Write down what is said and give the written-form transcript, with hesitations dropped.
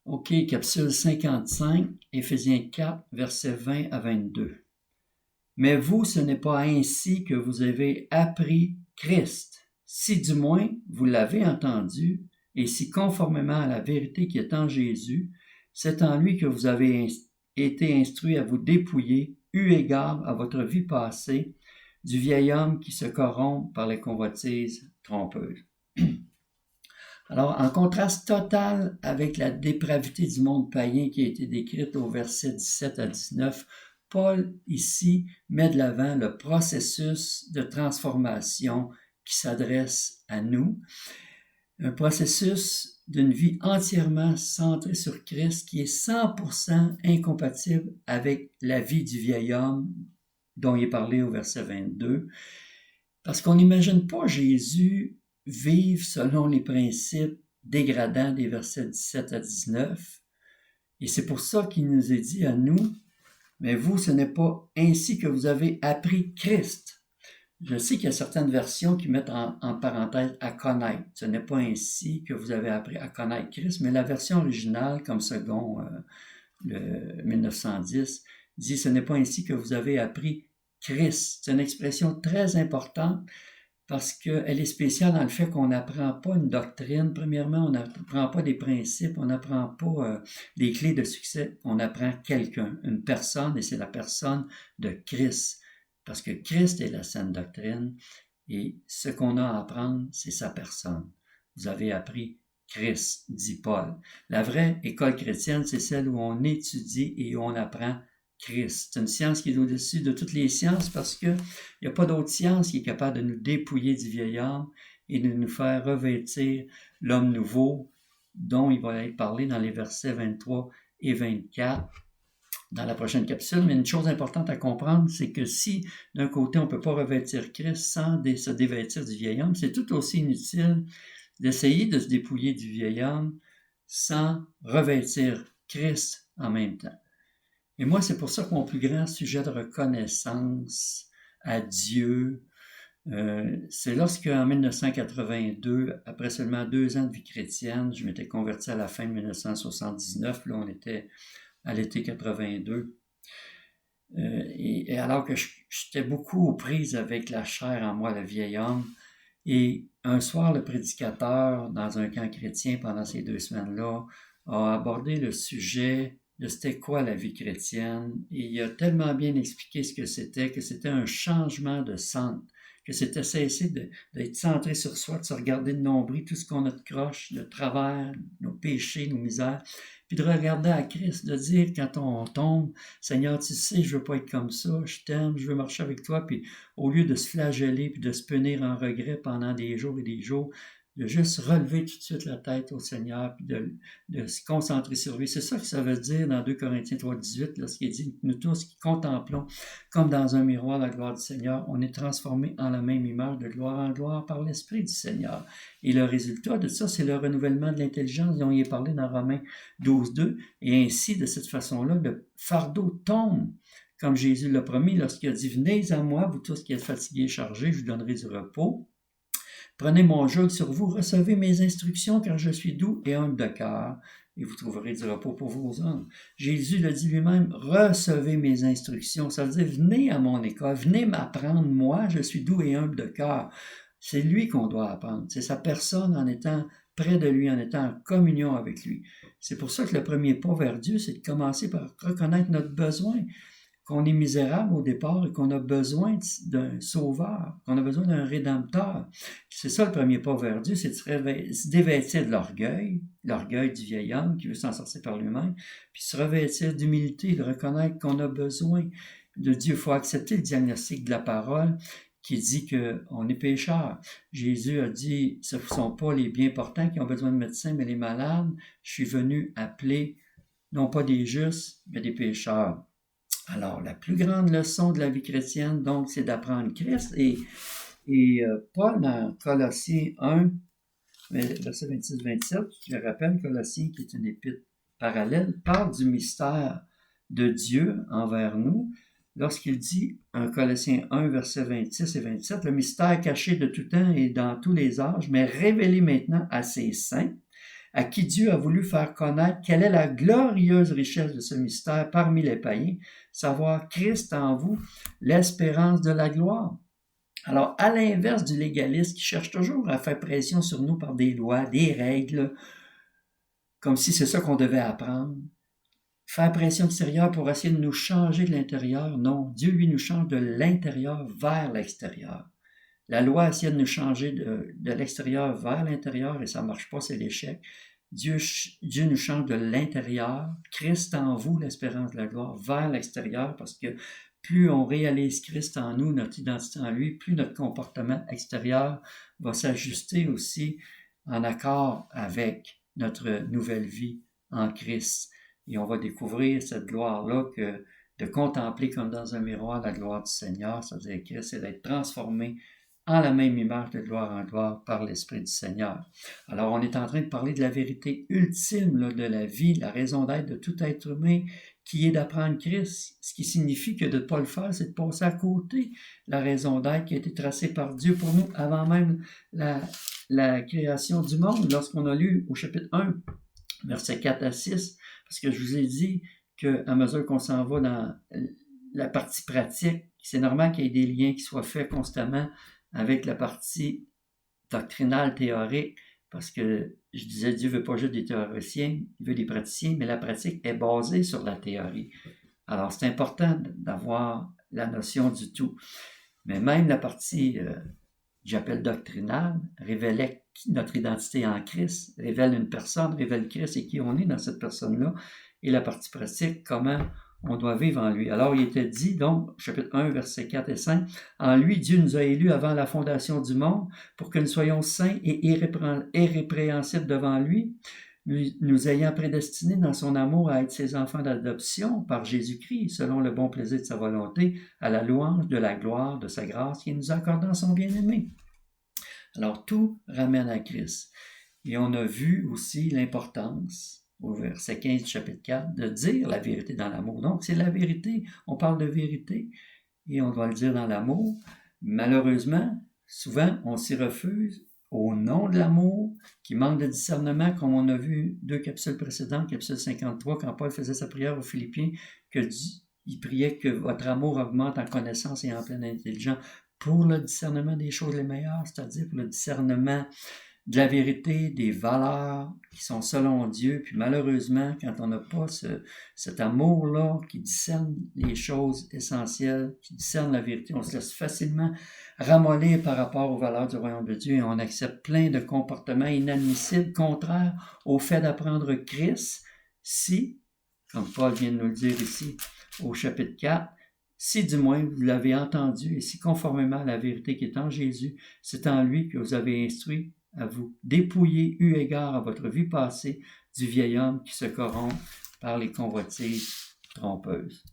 OK, capsule 55, Éphésiens 4, versets 20 à 22. Mais vous, ce n'est pas ainsi que vous avez appris Christ, si du moins vous l'avez entendu, et si conformément à la vérité qui est en Jésus, c'est en lui que vous avez été instruits à vous dépouiller, eu égard à votre vie passée, du vieil homme qui se corrompt par les convoitises trompeuses. Alors, en contraste total avec la dépravité du monde païen qui a été décrite au verset 17 à 19, Paul, ici, met de l'avant le processus de transformation qui s'adresse à nous, un processus d'une vie entièrement centrée sur Christ qui est 100% incompatible avec la vie du vieil homme dont il est parlé au verset 22, parce qu'on n'imagine pas Jésus vivre selon les principes dégradants des versets 17 à 19. Et c'est pour ça qu'il nous est dit à nous, mais vous, ce n'est pas ainsi que vous avez appris Christ. Je sais qu'il y a certaines versions qui mettent en parenthèse à connaître. Ce n'est pas ainsi que vous avez appris à connaître Christ, mais la version originale, comme second le 1910, dit ce n'est pas ainsi que vous avez appris Christ. C'est une expression très importante parce qu'elle est spéciale dans le fait qu'on n'apprend pas une doctrine. Premièrement, on n'apprend pas des principes, on n'apprend pas des clés de succès, on apprend quelqu'un, une personne, et c'est la personne de Christ. Parce que Christ est la saine doctrine, et ce qu'on a à apprendre, c'est sa personne. Vous avez appris Christ, dit Paul. La vraie école chrétienne, c'est celle où on étudie et où on apprend Christ. C'est une science qui est au-dessus de toutes les sciences parce qu'il n'y a pas d'autre science qui est capable de nous dépouiller du vieil homme et de nous faire revêtir l'homme nouveau dont il va être parlé dans les versets 23 et 24 dans la prochaine capsule. Mais une chose importante à comprendre, c'est que si d'un côté on ne peut pas revêtir Christ sans se dévêtir du vieil homme, c'est tout aussi inutile d'essayer de se dépouiller du vieil homme sans revêtir Christ en même temps. Et moi, c'est pour ça que mon plus grand sujet de reconnaissance à Dieu, c'est lorsque, en 1982, après seulement 2 ans de vie chrétienne, je m'étais converti à la fin de 1979, là on était à l'été 82, et alors que j'étais beaucoup aux prises avec la chair en moi, le vieil homme, et un soir, le prédicateur, dans un camp chrétien pendant ces 2 semaines-là, a abordé le sujet de c'était quoi la vie chrétienne, et il a tellement bien expliqué ce que c'était un changement de centre, que c'était cesser d'être centré sur soi, de se regarder de nombril, tout ce qu'on a de croche, de travers, nos péchés, nos misères, puis de regarder à Christ, de dire quand on tombe, Seigneur, tu sais, je veux pas être comme ça, je t'aime, je veux marcher avec toi, puis au lieu de se flageller, puis de se punir en regret pendant des jours et des jours, de juste relever tout de suite la tête au Seigneur, puis de se concentrer sur lui. C'est ça que ça veut dire dans 2 Corinthiens 3, 18, lorsqu'il dit, nous tous qui contemplons comme dans un miroir la gloire du Seigneur, on est transformés en la même image de gloire en gloire par l'Esprit du Seigneur. Et le résultat de ça, c'est le renouvellement de l'intelligence dont il est parlé dans Romains 12, 2. Et ainsi, de cette façon-là, le fardeau tombe, comme Jésus l'a promis lorsqu'il a dit, venez à moi, vous tous qui êtes fatigués et chargés, je vous donnerai du repos. Prenez mon joug sur vous, recevez mes instructions, car je suis doux et humble de cœur, et vous trouverez du repos pour vos âmes. Jésus l'a dit lui-même, recevez mes instructions. Ça veut dire, venez à mon école, venez m'apprendre, moi, je suis doux et humble de cœur. C'est lui qu'on doit apprendre. C'est sa personne en étant près de lui, en étant en communion avec lui. C'est pour ça que le premier pas vers Dieu, c'est de commencer par reconnaître notre besoin, qu'on est misérable au départ et qu'on a besoin d'un sauveur, qu'on a besoin d'un rédempteur. C'est ça le premier pas vers Dieu, c'est de se dévêtir de l'orgueil du vieil homme qui veut s'en sortir par lui-même, puis se revêtir d'humilité, de reconnaître qu'on a besoin de Dieu. Il faut accepter le diagnostic de la parole qui dit qu'on est pécheur. Jésus a dit, ce ne sont pas les bien portants qui ont besoin de médecins, mais les malades. Je suis venu appeler non pas des justes, mais des pécheurs. Alors, la plus grande leçon de la vie chrétienne, donc, c'est d'apprendre Christ. Et Paul, dans Colossiens 1, verset 26-27, je le rappelle, Colossiens, qui est une épître parallèle, parle du mystère de Dieu envers nous. Lorsqu'il dit, en Colossiens 1, verset 26 et 27, le mystère caché de tout temps et dans tous les âges, mais révélé maintenant à ses saints, à qui Dieu a voulu faire connaître quelle est la glorieuse richesse de ce mystère parmi les païens, savoir Christ en vous, l'espérance de la gloire. Alors, à l'inverse du légaliste qui cherche toujours à faire pression sur nous par des lois, des règles, comme si c'est ça qu'on devait apprendre, faire pression extérieure pour essayer de nous changer de l'intérieur, non, Dieu, lui, nous change de l'intérieur vers l'extérieur. La loi essaie de nous changer de l'extérieur vers l'intérieur et ça ne marche pas, c'est l'échec. Dieu nous change de l'intérieur, Christ en vous, l'espérance de la gloire, vers l'extérieur, parce que plus on réalise Christ en nous, notre identité en lui, plus notre comportement extérieur va s'ajuster aussi en accord avec notre nouvelle vie en Christ. Et on va découvrir cette gloire-là que de contempler comme dans un miroir la gloire du Seigneur, ça veut dire Christ, c'est d'être transformé en la même image de gloire en gloire par l'Esprit du Seigneur. Alors, on est en train de parler de la vérité ultime là, de la vie, la raison d'être de tout être humain, qui est d'apprendre Christ. Ce qui signifie que de ne pas le faire, c'est de passer à côté la raison d'être qui a été tracée par Dieu pour nous avant même la création du monde. Lorsqu'on a lu au chapitre 1, versets 4 à 6, parce que je vous ai dit qu'à mesure qu'on s'en va dans la partie pratique, c'est normal qu'il y ait des liens qui soient faits constamment avec la partie doctrinale, théorique, parce que je disais, Dieu ne veut pas juste des théoriciens, il veut des praticiens, mais la pratique est basée sur la théorie. Alors, c'est important d'avoir la notion du tout. Mais même la partie, j'appelle doctrinale, révèle notre identité en Christ, révèle une personne, révèle Christ et qui on est dans cette personne-là. Et la partie pratique, comment on doit vivre en lui. Alors, il était dit, donc, chapitre 1, versets 4 et 5, « En lui, Dieu nous a élus avant la fondation du monde pour que nous soyons saints et irrépréhensibles devant lui, nous ayant prédestinés dans son amour à être ses enfants d'adoption par Jésus-Christ, selon le bon plaisir de sa volonté, à la louange de la gloire de sa grâce qui nous accorde dans son bien-aimé. » Alors, tout ramène à Christ. Et on a vu aussi l'importance au verset 15 du chapitre 4, de dire la vérité dans l'amour. Donc, c'est la vérité. On parle de vérité et on doit le dire dans l'amour. Malheureusement, souvent, on s'y refuse au nom de l'amour, qui manque de discernement, comme on a vu 2 capsules précédentes, capsule 53, quand Paul faisait sa prière aux Philippiens, il priait que votre amour augmente en connaissance et en pleine intelligence pour le discernement des choses les meilleures, c'est-à-dire pour le discernement de la vérité, des valeurs qui sont selon Dieu. Puis malheureusement, quand on n'a pas cet amour-là qui discerne les choses essentielles, qui discerne la vérité, on se laisse facilement ramollir par rapport aux valeurs du royaume de Dieu et on accepte plein de comportements inadmissibles, contraires au fait d'apprendre Christ, si, comme Paul vient de nous le dire ici au chapitre 4, si du moins vous l'avez entendu et si conformément à la vérité qui est en Jésus, c'est en lui que vous avez instruit à vous dépouiller, eu égard à votre vie passée, du vieil homme qui se corrompt par les convoitises trompeuses.